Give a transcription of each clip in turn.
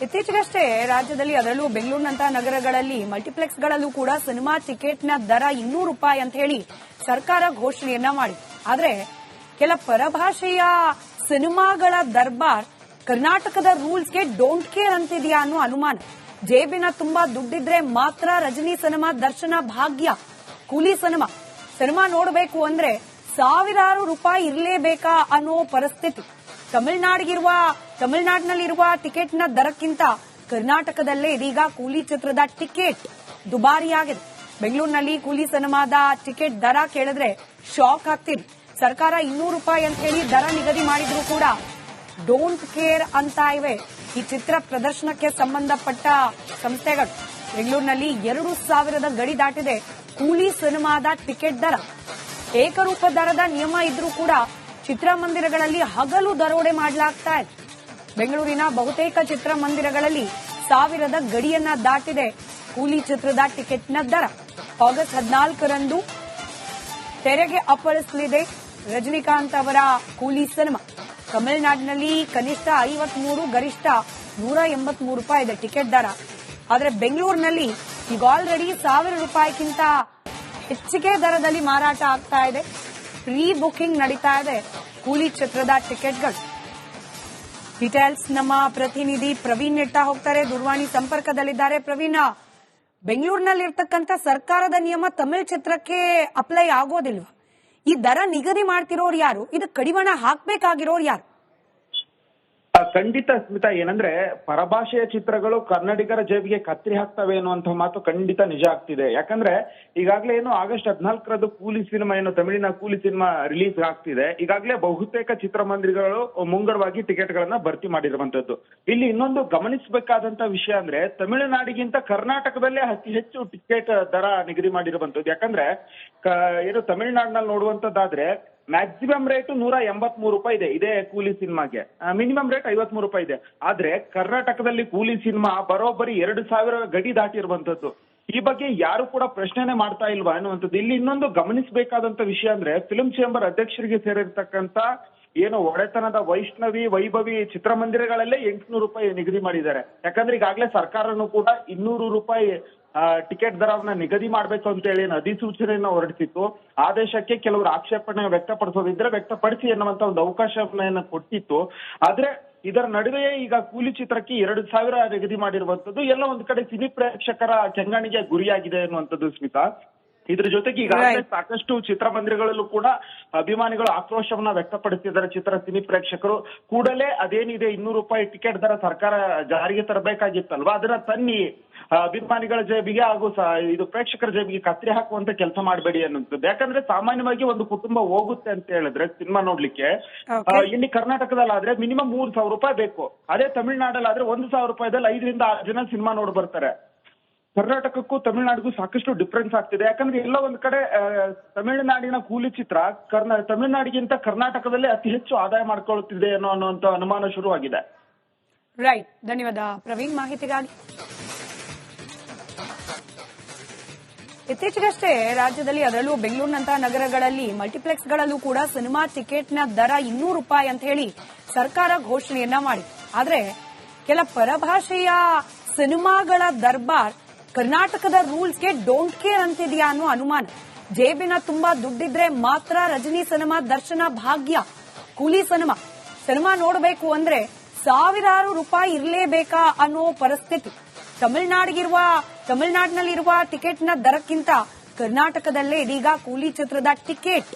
ಇತ್ತೀಚೆಗಷ್ಟೇ ರಾಜ್ಯದಲ್ಲಿ ಅದರಲ್ಲೂ ಬೆಂಗಳೂರಿನಂತಹ ನಗರಗಳಲ್ಲಿ ಮಲ್ಟಿಪ್ಲೆಕ್ಸ್ಗಳಲ್ಲೂ ಕೂಡ ಸಿನಿಮಾ ಟಿಕೆಟ್ನ ದರ ₹200 ಅಂತ ಹೇಳಿ ಸರ್ಕಾರ ಘೋಷಣೆಯನ್ನ ಮಾಡಿದೆ. ಆದ್ರೆ ಕೆಲ ಪರಭಾಷೆಯ ಸಿನಿಮಾಗಳ ದರ್ಬಾರ್ ಕರ್ನಾಟಕದ ರೂಲ್ಸ್ಗೆ ಡೋಂಟ್ ಕೇರ್ ಅಂತಿದೆಯಾ ಅನ್ನೋ ಅನುಮಾನ. ಜೇಬಿನ ತುಂಬಾ ದುಡ್ಡಿದ್ರೆ ಮಾತ್ರ ರಜನಿ ಸಿನಿಮಾ, ದರ್ಶನ ಭಾಗ್ಯ, ಕೂಲಿ ಸಿನಿಮಾ ನೋಡಬೇಕು ಅಂದ್ರೆ ಸಾವಿರಾರು ರೂಪಾಯಿ ಇರಲೇಬೇಕಾ ಅನ್ನೋ ಪರಿಸ್ಥಿತಿ. ತಮಿಳುನಾಡಿನಲ್ಲಿರುವ ಟಿಕೆಟ್ನ ದರಕ್ಕಿಂತ ಕರ್ನಾಟಕದಲ್ಲೇ ಇದೀಗ ಕೂಲಿ ಚಿತ್ರದ ಟಿಕೆಟ್ ದುಬಾರಿಯಾಗಿದೆ. ಬೆಂಗಳೂರಿನಲ್ಲಿ ಕೂಲಿ ಸಿನಿಮಾದ ಟಿಕೆಟ್ ದರ ಕೇಳಿದ್ರೆ ಶಾಕ್ ಆಗ್ತೀರಿ. ಸರ್ಕಾರ ₹200 ಅಂತ ಹೇಳಿ ದರ ನಿಗದಿ ಮಾಡಿದ್ರು ಕೂಡ ಡೋಂಟ್ ಕೇರ್ ಅಂತ ಇವೆ ಈ ಚಿತ್ರ ಪ್ರದರ್ಶನಕ್ಕೆ ಸಂಬಂಧಪಟ್ಟ ಸಂಸ್ಥೆಗಳು. ಬೆಂಗಳೂರಿನಲ್ಲಿ 2,000 ಗಡಿ ದಾಟಿದೆ ಕೂಲಿ ಸಿನಿಮಾದ ಟಿಕೆಟ್ ದರ. ಏಕರೂಪ ದರದ ನಿಯಮ ಇದ್ರೂ ಕೂಡ ಚಿತ್ರಮಂದಿರಗಳಲ್ಲಿ ಹಗಲು ದರೋಡೆ ಮಾಡಲಾಗ್ತಾ ಇದೆ. ಬೆಂಗಳೂರಿನ ಬಹುತೇಕ ಚಿತ್ರಮಂದಿರಗಳಲ್ಲಿ 1,000 ಗಡಿಯನ್ನ ದಾಟಿದೆ ಕೂಲಿ ಚಿತ್ರದ ಟಿಕೆಟ್ನ ದರ. ಆಗಸ್ಟ್ 14ರಂದು ತೆರೆಗೆ ಅಪ್ಪಳಿಸಲಿದೆ ರಜನಿಕಾಂತ್ ಅವರ ಕೂಲಿ ಸಿನಿಮಾ. ತಮಿಳುನಾಡಿನಲ್ಲಿ ಕನಿಷ್ಠ 53, ಗರಿಷ್ಠ ₹183 ಇದೆ ಟಿಕೆಟ್ ದರ. ಆದರೆ ಬೆಂಗಳೂರಿನಲ್ಲಿ ಈಗ ಆಲ್ರೆಡಿ ₹1,000ಕ್ಕಿಂತ ಹೆಚ್ಚಿಗೆ ದರದಲ್ಲಿ ಮಾರಾಟ ಆಗ್ತಾ ಇದೆ. ಪ್ರೀ ಬುಕಿಂಗ್ ನಡೀತಾ ಇದೆ ಕೂಲಿ ಚಿತ್ರದ ಟಿಕೆಟ್ಗಳು. ಡೀಟೇಲ್ಸ್ ನಮ್ಮ ಪ್ರತಿನಿಧಿ ಪ್ರವೀಣ್ ನೆಟ್ಟ ಹೋಗ್ತಾರೆ, ದೂರವಾಣಿ ಸಂಪರ್ಕದಲ್ಲಿದ್ದಾರೆ. ಪ್ರವೀಣ್, ಬೆಂಗಳೂರಿನಲ್ಲಿರ್ತಕ್ಕಂಥ ಸರ್ಕಾರದ ನಿಯಮ ತಮಿಳು ಚಿತ್ರಕ್ಕೆ ಅಪ್ಲೈ ಆಗೋದಿಲ್ವಾ? ಈ ದರ ನಿಗದಿ ಮಾಡ್ತಿರೋರು ಯಾರು? ಇದು ಕಡಿವಾಣ ಹಾಕ್ಬೇಕಾಗಿರೋರು ಯಾರು? ಖಂಡಿತ ಸ್ಮಿತಾ, ಏನಂದ್ರೆ ಪರಭಾಷೆಯ ಚಿತ್ರಗಳು ಕನ್ನಡಿಗರ ಜೇಬಿಗೆ ಕತ್ತರಿ ಹಾಕ್ತವೆ ಅನ್ನುವಂತಹ ಮಾತು ಖಂಡಿತ ನಿಜ ಆಗ್ತಿದೆ. ಯಾಕಂದ್ರೆ ಈಗಾಗಲೇ ಏನು ಆಗಸ್ಟ್ 14ರಂದು ಕೂಲಿ ಸಿನಿಮಾ, ಏನು ತಮಿಳಿನ ಕೂಲಿ ಸಿನಿಮಾ ರಿಲೀಸ್ ಆಗ್ತಿದೆ. ಈಗಾಗಲೇ ಬಹುತೇಕ ಚಿತ್ರಮಂದಿರಗಳು ಮುಂಗಡವಾಗಿ ಟಿಕೆಟ್ ಗಳನ್ನ ಭರ್ತಿ ಮಾಡಿರುವಂತದ್ದು. ಇಲ್ಲಿ ಇನ್ನೊಂದು ಗಮನಿಸಬೇಕಾದಂತ ವಿಷಯ ಅಂದ್ರೆ ತಮಿಳುನಾಡಿಗಿಂತ ಕರ್ನಾಟಕದಲ್ಲೇ ಅತಿ ಹೆಚ್ಚು ಟಿಕೆಟ್ ದರ ನಿಗದಿ ಮಾಡಿರುವಂತದ್ದು. ಯಾಕಂದ್ರೆ ಏನು ತಮಿಳುನಾಡಿನಲ್ಲಿ ನೋಡುವಂತದ್ದಾದ್ರೆ ಮ್ಯಾಕ್ಸಿಮಮ್ ರೇಟ್ ₹183 ಇದೆ ಇದೇ ಕೂಲಿ ಸಿನಿಮಾಗೆ, ಮಿನಿಮಮ್ ರೇಟ್ ₹53 ಇದೆ. ಆದ್ರೆ ಕರ್ನಾಟಕದಲ್ಲಿ ಕೂಲಿ ಸಿನಿಮಾ ಬರೋಬ್ಬರಿ 2,000 ಗಡಿ ದಾಟಿರುವಂತದ್ದು. ಈ ಬಗ್ಗೆ ಯಾರು ಕೂಡ ಪ್ರಶ್ನೆನೆ ಮಾಡ್ತಾ ಇಲ್ವಾ ಅನ್ನುವಂಥದ್ದು. ಇಲ್ಲಿ ಇನ್ನೊಂದು ಗಮನಿಸಬೇಕಾದಂತ ವಿಷಯ ಅಂದ್ರೆ ಫಿಲ್ಮ್ ಚೇಂಬರ್ ಅಧ್ಯಕ್ಷರಿಗೆ ಸೇರಿರ್ತಕ್ಕಂತ ಏನು ಒಡೆತನದ ವೈಭವಿ ಚಿತ್ರಮಂದಿರಗಳಲ್ಲೇ ₹800 ನಿಗದಿ ಮಾಡಿದ್ದಾರೆ. ಯಾಕಂದ್ರೆ ಈಗಾಗಲೇ ಸರ್ಕಾರನು ಕೂಡ ₹200 ಟಿಕೆಟ್ ದರವನ್ನ ನಿಗದಿ ಮಾಡಬೇಕು ಅಂತ ಹೇಳಿ ಅಧಿಸೂಚನೆಯನ್ನ ಹೊರಡಿಸಿತ್ತು. ಆದೇಶಕ್ಕೆ ಕೆಲವರು ಆಕ್ಷೇಪಣೆ ವ್ಯಕ್ತಪಡಿಸೋದಿದ್ರೆ ವ್ಯಕ್ತಪಡಿಸಿ ಎನ್ನುವಂತ ಒಂದು ಅವಕಾಶವನ್ನ ಕೊಟ್ಟಿತ್ತು. ಆದ್ರೆ ಇದರ ನಡುವೆಯೇ ಈಗ ಕೂಲಿ ಚಿತ್ರಕ್ಕೆ 2,000 ನಿಗದಿ ಮಾಡಿರುವಂತದ್ದು ಎಲ್ಲ ಒಂದ್ ಕಡೆ ಸಿನಿ ಪ್ರೇಕ್ಷಕರ ಕೆಂಗಣಿಗೆ ಗುರಿಯಾಗಿದೆ ಅನ್ನುವಂಥದ್ದು ಸ್ಮಿತಾ. ಇದ್ರ ಜೊತೆಗೆ ಈಗಾಗಲೇ ಸಾಕಷ್ಟು ಚಿತ್ರಮಂದಿರಗಳಲ್ಲೂ ಕೂಡ ಅಭಿಮಾನಿಗಳು ಆಕ್ರೋಶವನ್ನ ವ್ಯಕ್ತಪಡಿಸಿದ್ದಾರೆ. ಸಿನಿ ಪ್ರೇಕ್ಷಕರು ಕೂಡಲೇ ಅದೇನಿದೆ ₹200 ಟಿಕೆಟ್ ದರ ಸರ್ಕಾರ ಜಾರಿಗೆ ತರಬೇಕಾಗಿತ್ತಲ್ವಾ, ಅದನ್ನ ತನ್ನಿ ಅಭಿಮಾನಿಗಳ ಜೇಬಿಗೆ ಹಾಗೂ ಇದು ಪ್ರೇಕ್ಷಕರ ಜೇಬಿಗೆ ಕತ್ತರಿ ಹಾಕುವಂತ ಕೆಲಸ ಮಾಡಬೇಡಿ ಅನ್ನುವಂಥದ್ದು. ಯಾಕಂದ್ರೆ ಸಾಮಾನ್ಯವಾಗಿ ಒಂದು ಕುಟುಂಬ ಹೋಗುತ್ತೆ ಅಂತ ಹೇಳಿದ್ರೆ ಸಿನಿಮಾ ನೋಡ್ಲಿಕ್ಕೆ ಇಲ್ಲಿ ಕರ್ನಾಟಕದಲ್ಲಾದ್ರೆ ಮಿನಿಮಮ್ ₹3,000 ಬೇಕು. ಅದೇ ತಮಿಳುನಾಡಲ್ಲಾದ್ರೆ ₹1,000ದಲ್ಲಿ 5ರಿಂದ 6 ಜನ ಸಿನಿಮಾ ನೋಡಿ ಬರ್ತಾರೆ. ಕರ್ನಾಟಕಕ್ಕೂ ತಮಿಳುನಾಡಿಗೂ ಸಾಕಷ್ಟು ಡಿಫ್ರೆನ್ಸ್ ಆಗ್ತಿದೆ. ಯಾಕಂದ್ರೆ ಎಲ್ಲ ಒಂದ್ ಕಡೆ ತಮಿಳುನಾಡಿನ ಕೂಲಿ ಚಿತ್ರ ತಮಿಳುನಾಡಿಗಿಂತ ಕರ್ನಾಟಕದಲ್ಲೇ ಅತಿ ಹೆಚ್ಚು ಆದಾಯ ಮಾಡ್ಕೊಳ್ಳುತ್ತಿದೆ ಅನ್ನುವಂತ ಅನುಮಾನ ಶುರುವಾಗಿದೆ. ರೈಟ್, ಧನ್ಯವಾದ ಪ್ರವೀಣ್ ಮಾಹಿತಿಗಾಗಿ. ಇತ್ತೀಚೆಗಷ್ಟೇ ರಾಜ್ಯದಲ್ಲಿ ಅದರಲ್ಲೂ ಬೆಂಗಳೂರಿನಂತಹ ನಗರಗಳಲ್ಲಿ ಮಲ್ಟಿಪ್ಲೆಕ್ಸ್ಗಳಲ್ಲೂ ಕೂಡ ಸಿನಿಮಾ ಟಿಕೆಟ್ನ ದರ ₹200 ಅಂತ ಹೇಳಿ ಸರ್ಕಾರ ಘೋಷಣೆಯನ್ನ ಮಾಡಿದೆ. ಆದ್ರೆ ಕೆಲ ಪರಭಾಷೆಯ ಸಿನಿಮಾಗಳ ದರ್ಬಾರ್ ಕರ್ನಾಟಕದ ರೂಲ್ಸ್ಗೆ ಡೋಂಟ್ ಕೇರ್ ಅಂತಿದೆಯಾ ಅನ್ನೋ ಅನುಮಾನ. ಜೇಬಿನ ತುಂಬಾ ದುಡ್ಡಿದ್ರೆ ಮಾತ್ರ ರಜನಿ ಸಿನಿಮಾ, ದರ್ಶನ ಭಾಗ್ಯ, ಕೂಲಿ ಸಿನಿಮಾ ನೋಡಬೇಕು ಅಂದ್ರೆ ಸಾವಿರಾರು ರೂಪಾಯಿ ಇರಲೇಬೇಕಾ ಅನ್ನೋ ಪರಿಸ್ಥಿತಿ. ತಮಿಳುನಾಡಿನಲ್ಲಿರುವ ಟಿಕೆಟ್ನ ದರಕ್ಕಿಂತ ಕರ್ನಾಟಕದಲ್ಲೇ ಇದೀಗ ಕೂಲಿ ಚಿತ್ರದ ಟಿಕೆಟ್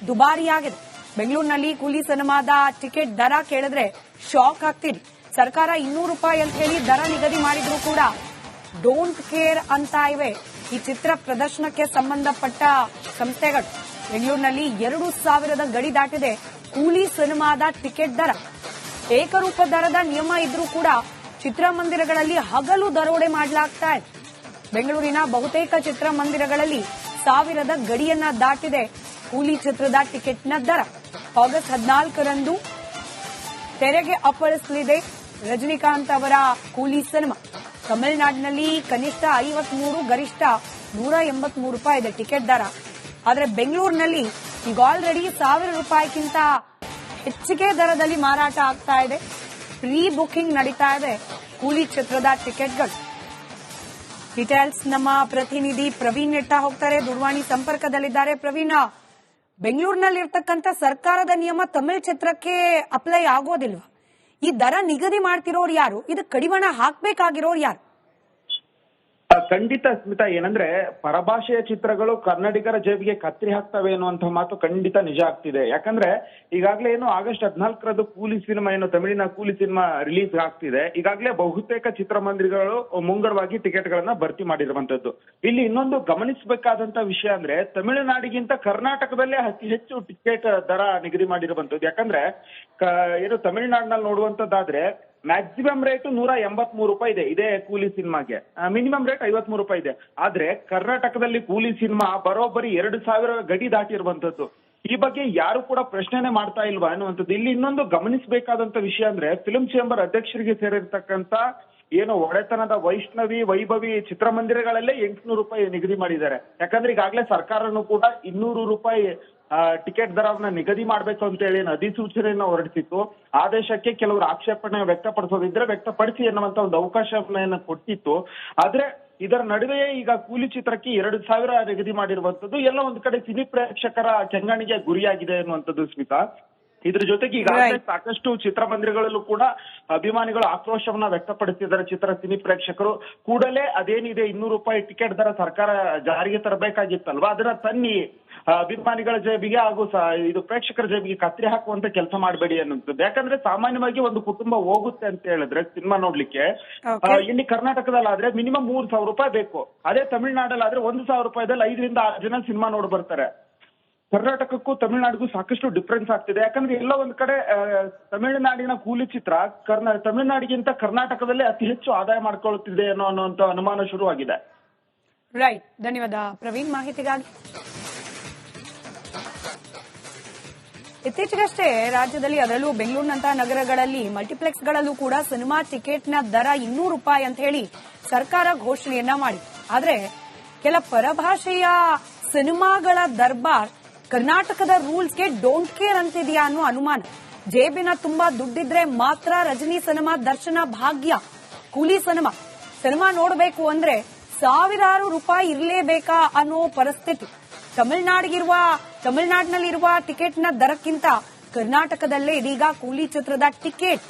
ದುಬಾರಿಯಾಗಿದೆ. ಬೆಂಗಳೂರಿನಲ್ಲಿ ಕೂಲಿ ಸಿನಿಮಾದ ಟಿಕೆಟ್ ದರ ಕೇಳಿದ್ರೆ ಶಾಕ್ ಆಗ್ತೀರಿ. ಸರ್ಕಾರ ₹200 ಅಂತ ಹೇಳಿ ದರ ನಿಗದಿ ಮಾಡಿದ್ರು ಕೂಡ ಡೋಂಟ್ ಕೇರ್ ಅಂತ ಇವೆ ಈ ಚಿತ್ರ ಪ್ರದರ್ಶನಕ್ಕೆ ಸಂಬಂಧಪಟ್ಟ ಸಂಸ್ಥೆಗಳು. ಬೆಂಗಳೂರಿನಲ್ಲಿ 2,000 ಗಡಿ ದಾಟಿದೆ ಕೂಲಿ ಸಿನಿಮಾದ ಟಿಕೆಟ್ ದರ. ಏಕರೂಪ ದರದ ನಿಯಮ ಇದ್ರೂ ಕೂಡ ಚಿತ್ರಮಂದಿರಗಳಲ್ಲಿ ಹಗಲು ದರೋಡೆ ಮಾಡಲಾಗ್ತಾ ಇದೆ. ಬೆಂಗಳೂರಿನ ಬಹುತೇಕ ಚಿತ್ರಮಂದಿರಗಳಲ್ಲಿ 1,000 ಗಡಿಯನ್ನ ದಾಟಿದೆ ಕೂಲಿ ಚಿತ್ರದ ಟಿಕೆಟ್ನ ದರ. ಆಗಸ್ಟ್ 14ರಂದು ತೆರೆಗೆ ಅಪ್ಪಳಿಸಲಿದೆ ರಜನಿಕಾಂತ್ ಅವರ ಕೂಲಿ ಸಿನಿಮಾ. ತಮಿಳುನಾಡಿನಲ್ಲಿ ಕನಿಷ್ಠ 53, ಗರಿಷ್ಠ ₹183 ಇದೆ ಟಿಕೆಟ್ ದರ. ಆದರೆ ಬೆಂಗಳೂರಿನಲ್ಲಿ ಈಗ ಆಲ್ರೆಡಿ ₹1,000ಕ್ಕಿಂತ ಹೆಚ್ಚಿಗೆ ದರದಲ್ಲಿ ಮಾರಾಟ ಆಗ್ತಾ ಇದೆ. ಪ್ರೀ ಬುಕಿಂಗ್ ನಡೀತಾ ಇದೆ ಕೂಲಿ ಚಿತ್ರದ ಟಿಕೆಟ್ಗಳು. ಡೀಟೇಲ್ಸ್ ನಮ್ಮ ಪ್ರತಿನಿಧಿ ಪ್ರವೀಣ್ ನೆಟ್ಟ ಹೋಗ್ತಾರೆ, ದೂರವಾಣಿ ಸಂಪರ್ಕದಲ್ಲಿದ್ದಾರೆ. ಪ್ರವೀಣ್, ಬೆಂಗಳೂರಿನಲ್ಲಿರ್ತಕ್ಕಂಥ ಸರ್ಕಾರದ ನಿಯಮ ತಮಿಳ್ ಚಿತ್ರಕ್ಕೆ ಅಪ್ಲೈ ಆಗೋದಿಲ್ವಾ? ಈ ದರ ನಿಗದಿ ಮಾಡ್ತಿರೋರು ಯಾರು? ಇದು ಕಡಿವಾಣ ಹಾಕ್ಬೇಕಾಗಿರೋರು ಯಾರು? ಖಂಡಿತ ಸ್ಮಿತಾ, ಏನಂದ್ರೆ ಪರಭಾಷೆಯ ಚಿತ್ರಗಳು ಕನ್ನಡಿಗರ ಜೇಬಿಗೆ ಕತ್ರಿ ಹಾಕ್ತವೆ ಅನ್ನುವಂಥ ಮಾತು ಖಂಡಿತ ನಿಜ ಆಗ್ತಿದೆ. ಯಾಕಂದ್ರೆ ಈಗಾಗಲೇ ಏನು ಆಗಸ್ಟ್ 14ರಂದು ಕೂಲಿ ಸಿನಿಮಾ ಏನು ತಮಿಳಿನ ಕೂಲಿ ಸಿನಿಮಾ ರಿಲೀಸ್ ಆಗ್ತಿದೆ. ಈಗಾಗಲೇ ಬಹುತೇಕ ಚಿತ್ರಮಂದಿರಗಳು ಮುಂಗಡವಾಗಿ ಟಿಕೆಟ್ ಗಳನ್ನ ಭರ್ತಿ ಮಾಡಿರುವಂತದ್ದು. ಇಲ್ಲಿ ಇನ್ನೊಂದು ಗಮನಿಸಬೇಕಾದಂತ ವಿಷಯ ಅಂದ್ರೆ ತಮಿಳುನಾಡಿಗಿಂತ ಕರ್ನಾಟಕದಲ್ಲೇ ಅತಿ ಹೆಚ್ಚು ಟಿಕೆಟ್ ದರ ನಿಗದಿ ಮಾಡಿರುವಂತದ್ದು. ಯಾಕಂದ್ರೆ ಏನು ತಮಿಳುನಾಡಿನಲ್ಲಿ ನೋಡುವಂತದ್ದಾದ್ರೆ ಮ್ಯಾಕ್ಸಿಮಮ್ ರೇಟ್ ₹183 ಇದೆ ಇದೇ ಕೂಲಿ ಸಿನಿಮಾಗೆ, ಮಿನಿಮಮ್ ರೇಟ್ ₹53 ಇದೆ. ಆದ್ರೆ ಕರ್ನಾಟಕದಲ್ಲಿ ಕೂಲಿ ಸಿನಿಮಾ ಬರೋಬ್ಬರಿ 2,000 ಗಡಿ ದಾಟಿರುವಂತದ್ದು. ಈ ಬಗ್ಗೆ ಯಾರು ಕೂಡ ಪ್ರಶ್ನೆನೆ ಮಾಡ್ತಾ ಇಲ್ವಾ ಅನ್ನುವಂಥದ್ದು. ಇಲ್ಲಿ ಇನ್ನೊಂದು ಗಮನಿಸಬೇಕಾದಂತ ವಿಷಯ ಅಂದ್ರೆ ಫಿಲ್ಮ್ ಚೇಂಬರ್ ಅಧ್ಯಕ್ಷರಿಗೆ ಸೇರಿರ್ತಕ್ಕಂತ ಏನು ಒಡೆತನದ ವೈಭವಿ ಚಿತ್ರಮಂದಿರಗಳಲ್ಲೇ ₹800 ನಿಗದಿ ಮಾಡಿದ್ದಾರೆ. ಯಾಕಂದ್ರೆ ಈಗಾಗಲೇ ಸರ್ಕಾರನು ಕೂಡ ₹200 ಟಿಕೆಟ್ ದರವನ್ನ ನಿಗದಿ ಮಾಡ್ಬೇಕು ಅಂತ ಹೇಳಿ ಅಧಿಸೂಚನೆಯನ್ನ ಹೊರಡಿಸಿತ್ತು. ಆದೇಶಕ್ಕೆ ಕೆಲವರು ಆಕ್ಷೇಪಣೆ ವ್ಯಕ್ತಪಡಿಸೋದಿದ್ರೆ ವ್ಯಕ್ತಪಡಿಸಿ ಎನ್ನುವಂತ ಒಂದು ಅವಕಾಶವನ್ನ ಕೊಟ್ಟಿತ್ತು. ಆದ್ರೆ ಇದರ ನಡುವೆಯೇ ಈಗ ಕೂಲಿ ಚಿತ್ರಕ್ಕೆ 2,000 ನಿಗದಿ ಮಾಡಿರುವಂತದ್ದು ಎಲ್ಲ ಒಂದ್ ಕಡೆ ಸಿನಿ ಪ್ರೇಕ್ಷಕರ ಕೆಂಗಣಿಗೆ ಗುರಿಯಾಗಿದೆ ಅನ್ನುವಂಥದ್ದು ಸ್ಮಿತಾ. ಇದ್ರ ಜೊತೆಗೆ ಈಗಾಗಲೇ ಸಾಕಷ್ಟು ಚಿತ್ರಮಂದಿರಗಳಲ್ಲೂ ಕೂಡ ಅಭಿಮಾನಿಗಳು ಆಕ್ರೋಶವನ್ನ ವ್ಯಕ್ತಪಡಿಸಿದ್ದಾರೆ. ಸಿನಿ ಪ್ರೇಕ್ಷಕರು ಕೂಡಲೇ ಅದೇನಿದೆ ₹200 ಟಿಕೆಟ್ ದರ ಸರ್ಕಾರ ಜಾರಿಗೆ ತರಬೇಕಾಗಿತ್ತಲ್ವಾ, ಅದನ್ನ ತನ್ನಿ ಅಭಿಮಾನಿಗಳ ಜೇಬಿಗೆ ಹಾಗೂ ಇದು ಪ್ರೇಕ್ಷಕರ ಜೇಬಿಗೆ ಕತ್ರಿ ಹಾಕುವಂತ ಕೆಲಸ ಮಾಡಬೇಡಿ ಅನ್ನುವಂಥದ್ದು. ಯಾಕಂದ್ರೆ ಸಾಮಾನ್ಯವಾಗಿ ಒಂದು ಕುಟುಂಬ ಹೋಗುತ್ತೆ ಅಂತ ಹೇಳಿದ್ರೆ ಸಿನಿಮಾ ನೋಡ್ಲಿಕ್ಕೆ ಇಲ್ಲಿ ಕರ್ನಾಟಕದಲ್ಲಾದ್ರೆ ಮಿನಿಮಮ್ ₹3,000 ಬೇಕು. ಅದೇ ತಮಿಳುನಾಡಲ್ಲಾದ್ರೆ ₹1,000ದಲ್ಲಿ 5ರಿಂದ 6 ಜನ ಸಿನಿಮಾ ನೋಡ್ ಬರ್ತಾರೆ. ಕರ್ನಾಟಕಕ್ಕೂ ತಮಿಳುನಾಡಿಗೂ ಸಾಕಷ್ಟು ಡಿಫ್ರೆನ್ಸ್ ಆಗ್ತಿದೆ. ಯಾಕಂದ್ರೆ ಎಲ್ಲ ಒಂದ್ ಕಡೆ ತಮಿಳುನಾಡಿನ ಕೂಲಿ ಚಿತ್ರ ತಮಿಳುನಾಡಿಗಿಂತ ಕರ್ನಾಟಕದಲ್ಲೇ ಅತಿ ಹೆಚ್ಚು ಆದಾಯ ಮಾಡ್ಕೊಳ್ಳುತ್ತಿದೆ ಅನ್ನುವಂತ ಅನುಮಾನ ಶುರುವಾಗಿದೆ. ರೈಟ್, ಧನ್ಯವಾದ ಪ್ರವೀಣ್ ಮಾಹಿತಿಗಾಗಿ. ಇತ್ತೀಚೆಗಷ್ಟೇ ರಾಜ್ಯದಲ್ಲಿ ಅದರಲ್ಲೂ ಬೆಂಗಳೂರಿನಂತಹ ನಗರಗಳಲ್ಲಿ ಮಲ್ಟಿಪ್ಲೆಕ್ಸ್ಗಳಲ್ಲೂ ಕೂಡ ಸಿನಿಮಾ ಟಿಕೆಟ್ನ ದರ ₹200 ಅಂತ ಹೇಳಿ ಸರ್ಕಾರ ಘೋಷಣೆಯನ್ನ ಮಾಡಿದೆ. ಆದ್ರೆ ಕೆಲ ಪರಭಾಷೆಯ ಸಿನಿಮಾಗಳ ದರ್ಬಾರ್ ಕರ್ನಾಟಕದ ರೂಲ್ಸ್ಗೆ ಡೋಂಟ್ ಕೇರ್ ಅಂತಿದೆಯಾ ಅನ್ನೋ ಅನುಮಾನ. ಜೇಬಿನ ತುಂಬಾ ದುಡ್ಡಿದ್ರೆ ಮಾತ್ರ ರಜನಿ ಸಿನಿಮಾ, ದರ್ಶನ ಭಾಗ್ಯ, ಕೂಲಿ ಸಿನಿಮಾ ನೋಡಬೇಕು ಅಂದ್ರೆ ಸಾವಿರಾರು ರೂಪಾಯಿ ಇರಲೇಬೇಕಾ ಅನ್ನೋ ಪರಿಸ್ಥಿತಿ. ತಮಿಳುನಾಡಿನಲ್ಲಿರುವ ಟಿಕೆಟ್ನ ದರಕ್ಕಿಂತ ಕರ್ನಾಟಕದಲ್ಲೇ ಇದೀಗ ಕೂಲಿ ಚಿತ್ರದ ಟಿಕೆಟ್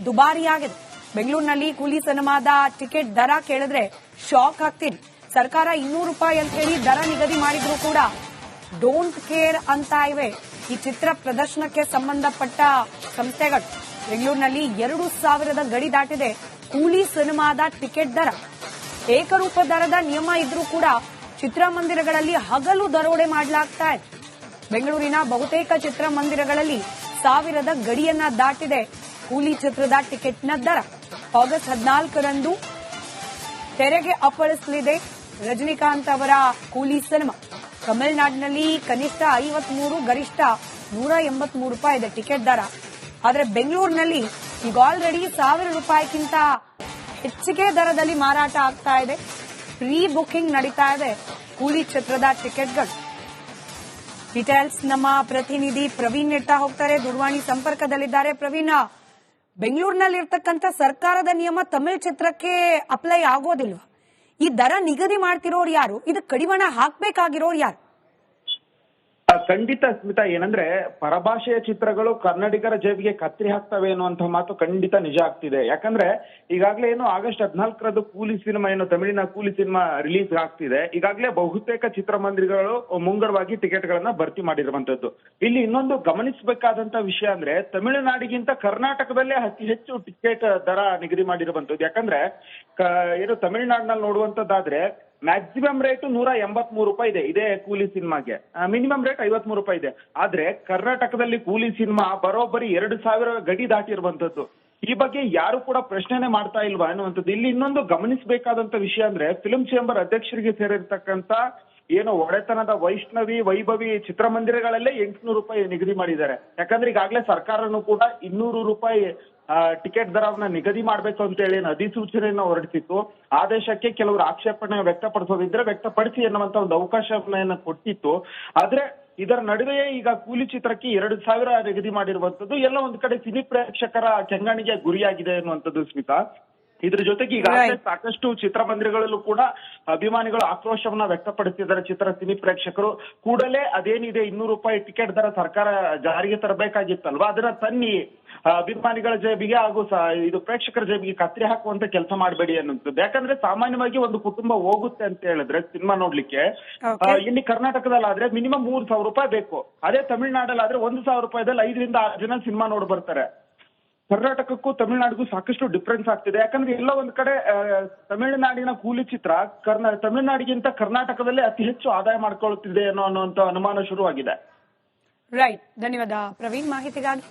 ದುಬಾರಿಯಾಗಿದೆ. ಬೆಂಗಳೂರಿನಲ್ಲಿ ಕೂಲಿ ಸಿನಿಮಾದ ಟಿಕೆಟ್ ದರ ಕೇಳಿದ್ರೆ ಶಾಕ್ ಆಗ್ತೀರಿ. ಸರ್ಕಾರ ₹200 ಅಂತ ಹೇಳಿ ದರ ನಿಗದಿ ಮಾಡಿದ್ರು ಕೂಡ ಡೋಂಟ್ ಕೇರ್ ಅಂತ ಇವೆ ಈ ಚಿತ್ರ ಪ್ರದರ್ಶನಕ್ಕೆ ಸಂಬಂಧಪಟ್ಟ ಸಂಸ್ಥೆಗಳು. ಬೆಂಗಳೂರಿನಲ್ಲಿ 2,000 ಗಡಿ ದಾಟಿದೆ ಕೂಲಿ ಸಿನಿಮಾದ ಟಿಕೆಟ್ ದರ. ಏಕರೂಪ ದರದ ನಿಯಮ ಇದ್ರೂ ಕೂಡ ಚಿತ್ರಮಂದಿರಗಳಲ್ಲಿ ಹಗಲು ದರೋಡೆ ಮಾಡಲಾಗ್ತಾ ಇದೆ. ಬೆಂಗಳೂರಿನ ಬಹುತೇಕ ಚಿತ್ರಮಂದಿರಗಳಲ್ಲಿ 1,000 ಗಡಿಯನ್ನ ದಾಟಿದೆ ಕೂಲಿ ಚಿತ್ರದ ಟಿಕೆಟ್ನ ದರ. ಆಗಸ್ಟ್ 14ರಂದು ತೆರೆಗೆ ಅಪ್ಪಳಿಸಲಿದೆ ರಜನಿಕಾಂತ್ ಅವರ ಕೂಲಿ ಸಿನಿಮಾ. ತಮಿಳುನಾಡಿನಲ್ಲಿ ಕನಿಷ್ಠ 53, ಗರಿಷ್ಠ ₹183 ಇದೆ ಟಿಕೆಟ್ ದರ. ಆದ್ರೆ ಬೆಂಗಳೂರಿನಲ್ಲಿ ಈಗ ಆಲ್ರೆಡಿ ₹1,000ಕ್ಕಿಂತ ಹೆಚ್ಚಿಗೆ ದರದಲ್ಲಿ ಮಾರಾಟ ಆಗ್ತಾ ಇದೆ. ಪ್ರೀ ಬುಕಿಂಗ್ ನಡೀತಾ ಇದೆ ಕೂಲಿ ಚಿತ್ರದ ಟಿಕೆಟ್ಗಳು. ಡೀಟೇಲ್ಸ್ ನಮ್ಮ ಪ್ರತಿನಿಧಿ ಪ್ರವೀಣ್ ನೆಟ್ಟ ಹೋಗ್ತಾರೆ, ದೂರವಾಣಿ ಸಂಪರ್ಕದಲ್ಲಿದ್ದಾರೆ. ಪ್ರವೀಣ್, ಬೆಂಗಳೂರಿನಲ್ಲಿರ್ತಕ್ಕಂಥ ಸರ್ಕಾರದ ನಿಯಮ ತಮಿಳ್ ಚಿತ್ರಕ್ಕೆ ಅಪ್ಲೈ ಆಗೋದಿಲ್ವಾ? ಈ ದರ ನಿಗದಿ ಮಾಡ್ತಿರೋರು ಯಾರು? ಇದು ಕಡಿವಾಣ ಹಾಕ್ಬೇಕಾಗಿರೋರು ಯಾರು? ಖಂಡಿತ ಸ್ಮಿತಾ, ಏನಂದ್ರೆ ಪರಭಾಷೆಯ ಚಿತ್ರಗಳು ಕನ್ನಡಿಗರ ಜೇಬಿಗೆ ಕತ್ರಿ ಹಾಕ್ತವೆ ಅನ್ನುವಂಥ ಮಾತು ಖಂಡಿತ ನಿಜ ಆಗ್ತಿದೆ. ಯಾಕಂದ್ರೆ ಈಗಾಗಲೇ ಏನು ಆಗಸ್ಟ್ 14ರಂದು ಕೂಲಿ ಸಿನಿಮಾ ಏನು ತಮಿಳಿನ ಕೂಲಿ ಸಿನಿಮಾ ರಿಲೀಸ್ ಆಗ್ತಿದೆ. ಈಗಾಗಲೇ ಬಹುತೇಕ ಚಿತ್ರಮಂದಿರಗಳು ಮುಂಗಡವಾಗಿ ಟಿಕೆಟ್ ಗಳನ್ನ ಭರ್ತಿ ಮಾಡಿರುವಂತದ್ದು. ಇಲ್ಲಿ ಇನ್ನೊಂದು ಗಮನಿಸಬೇಕಾದಂತ ವಿಷಯ ಅಂದ್ರೆ ತಮಿಳುನಾಡಿಗಿಂತ ಕರ್ನಾಟಕದಲ್ಲೇ ಅತಿ ಹೆಚ್ಚು ಟಿಕೆಟ್ ದರ ನಿಗದಿ ಮಾಡಿರುವಂತದ್ದು. ಯಾಕಂದ್ರೆ ಏನು ತಮಿಳುನಾಡಿನಲ್ಲಿ ನೋಡುವಂತದ್ದಾದ್ರೆ ಮ್ಯಾಕ್ಸಿಮಮ್ ರೇಟ್ ₹183 ಇದೆ ಇದೇ ಕೂಲಿ ಸಿನಿಮಾಗೆ, ಮಿನಿಮಮ್ ರೇಟ್ ₹53 ಇದೆ. ಆದ್ರೆ ಕರ್ನಾಟಕದಲ್ಲಿ ಕೂಲಿ ಸಿನಿಮಾ ಬರೋಬ್ಬರಿ 2,000 ಗಡಿ ದಾಟಿರುವಂತದ್ದು. ಈ ಬಗ್ಗೆ ಯಾರು ಕೂಡ ಪ್ರಶ್ನೆನೆ ಮಾಡ್ತಾ ಇಲ್ವಾ ಅನ್ನುವಂಥದ್ದು. ಇಲ್ಲಿ ಇನ್ನೊಂದು ಗಮನಿಸಬೇಕಾದಂತ ವಿಷಯ ಅಂದ್ರೆ ಫಿಲ್ಮ್ ಚೇಂಬರ್ ಅಧ್ಯಕ್ಷರಿಗೆ ಸೇರಿರ್ತಕ್ಕಂತ ಏನು ಒಡೆತನದ ವೈಭವಿ ಚಿತ್ರಮಂದಿರಗಳಲ್ಲೇ ₹800 ನಿಗದಿ ಮಾಡಿದ್ದಾರೆ. ಯಾಕಂದ್ರೆ ಈಗಾಗಲೇ ಸರ್ಕಾರನು ಕೂಡ ₹200 ಟಿಕೆಟ್ ದರವನ್ನ ನಿಗದಿ ಮಾಡ್ಬೇಕು ಅಂತ ಹೇಳಿ ಅಧಿಸೂಚನೆಯನ್ನ ಹೊರಡಿಸಿತ್ತು. ಆದೇಶಕ್ಕೆ ಕೆಲವರು ಆಕ್ಷೇಪಣೆ ವ್ಯಕ್ತಪಡಿಸೋದಿದ್ರೆ ವ್ಯಕ್ತಪಡಿಸಿ ಎನ್ನುವಂತ ಒಂದು ಅವಕಾಶವನ್ನ ಕೊಟ್ಟಿತ್ತು. ಆದ್ರೆ ಇದರ ನಡುವೆಯೇ ಈಗ ಕೂಲಿ ಚಿತ್ರಕ್ಕೆ 2,000 ನಿಗದಿ ಮಾಡಿರುವಂತದ್ದು ಎಲ್ಲ ಒಂದ್ ಕಡೆ ಸಿನಿ ಪ್ರೇಕ್ಷಕರ ಕೆಂಗಣಿಗೆ ಗುರಿಯಾಗಿದೆ ಅನ್ನುವಂಥದ್ದು ಸ್ಮಿತಾ. ಇದ್ರ ಜೊತೆಗೆ ಈಗಾಗಲೇ ಸಾಕಷ್ಟು ಚಿತ್ರಮಂದಿರಗಳಲ್ಲೂ ಕೂಡ ಅಭಿಮಾನಿಗಳು ಆಕ್ರೋಶವನ್ನ ವ್ಯಕ್ತಪಡಿಸಿದ್ದಾರೆ. ಸಿನಿ ಪ್ರೇಕ್ಷಕರು ಕೂಡಲೇ ಅದೇನಿದೆ ₹200 ಟಿಕೆಟ್ ದರ ಸರ್ಕಾರ ಜಾರಿಗೆ ತರಬೇಕಾಗಿತ್ತಲ್ವಾ, ಅದನ್ನ ತನ್ನಿ ಅಭಿಮಾನಿಗಳ ಜೇಬಿಗೆ ಹಾಗೂ ಇದು ಪ್ರೇಕ್ಷಕರ ಜೇಬಿಗೆ ಕತ್ತರಿ ಹಾಕುವಂತ ಕೆಲಸ ಮಾಡಬೇಡಿ ಅನ್ನುವಂಥದ್ದು. ಯಾಕಂದ್ರೆ ಸಾಮಾನ್ಯವಾಗಿ ಒಂದು ಕುಟುಂಬ ಹೋಗುತ್ತೆ ಅಂತ ಹೇಳಿದ್ರೆ ಸಿನಿಮಾ ನೋಡ್ಲಿಕ್ಕೆ ಇಲ್ಲಿ ಕರ್ನಾಟಕದಲ್ಲಾದ್ರೆ ಮಿನಿಮಮ್ ₹3,000 ಬೇಕು. ಅದೇ ತಮಿಳುನಾಡಲ್ಲಾದ್ರೆ ₹1,000 5ರಿಂದ 6 ಜನ ಸಿನಿಮಾ ನೋಡಿ ಬರ್ತಾರೆ. ಕರ್ನಾಟಕಕ್ಕೂ ತಮಿಳುನಾಡಿಗೂ ಸಾಕಷ್ಟು ಡಿಫ್ರೆನ್ಸ್ ಆಗ್ತಿದೆ. ಯಾಕಂದ್ರೆ ಎಲ್ಲ ಒಂದ್ ಕಡೆ ತಮಿಳುನಾಡಿನ ಕೂಲಿ ಚಿತ್ರ ತಮಿಳುನಾಡಿಗಿಂತ ಕರ್ನಾಟಕದಲ್ಲೇ ಅತಿ ಹೆಚ್ಚು ಆದಾಯ ಮಾಡ್ಕೊಳ್ತಿದೆ ಅನ್ನುವಂತ ಅನುಮಾನ ಶುರುವಾಗಿದೆ. ರೈಟ್, ಧನ್ಯವಾದ ಪ್ರವೀಣ್ ಮಾಹಿತಿಗಾಗಿ.